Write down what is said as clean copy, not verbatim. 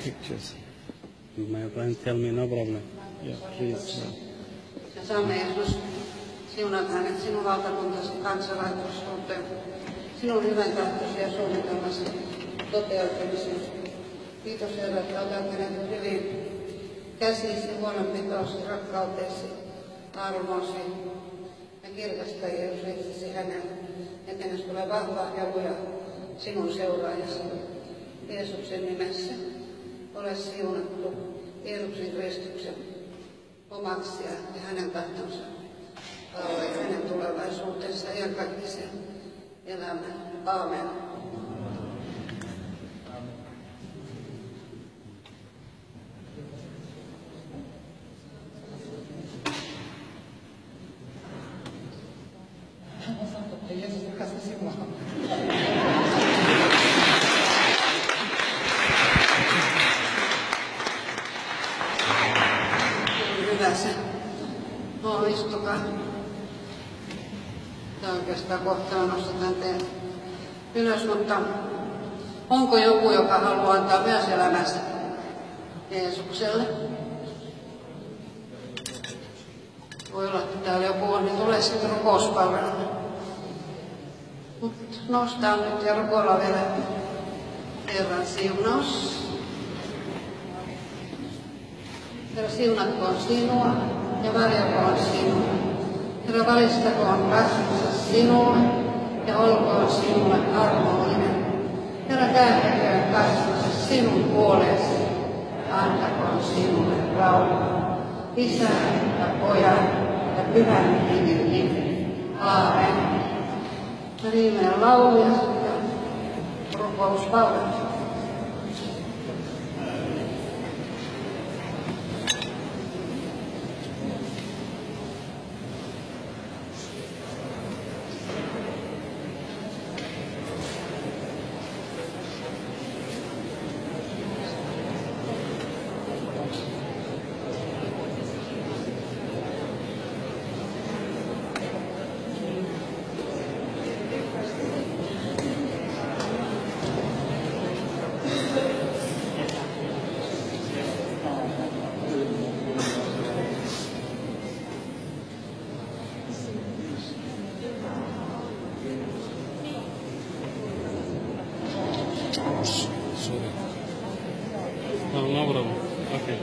pictures. My friend tell me no problem. Yeah, please. Ja saamme Jeesus siunata hänet sinun valtakuntasi kansalaisuuteen, sinun hyvän tahtosi ja suunnitelmasi toteutumisen. Kiitos Herra, että otat hänet hyvin käsisi, huolenpitoisi, rakkauteesi, armosi ja kirkasta Jeesus etsisi hänen, että hänestä tulee vahva ja luja sinun seuraajasi. Jeesuksen nimessä ole siunattu Jeesuksen Kristuksen omaksi ja hänen tahtonsa alle hänen tulevaisuutensa ja kaikki sen elämän. Aamen. Hyvä se. No, istukaa. Tämä oikeastaan kohta nostetaan teille ylös, mutta onko joku, joka haluaa antaa myös elämänsä Jeesukselle? Voi olla, että täällä joku on, niin tulee sitten rukouspalveluun. Mutta noustaan nyt ja rukoillaan vielä Herran siunaus. Herra, siunatkoon sinua ja varjelkoon sinua. Herra, valistakoon kasvunsa sinulle ja olkoon sinulle armollinen. Herra, kääntäköön kasvunsa sinun puoleesi ja antakoon sinulle rauhaa. Isän ja Pojan ja Pyhän Hengen nimen. Aamen. Ja viimeinen laulu ja rukouspalvelu. Sorry. No problem. Okay.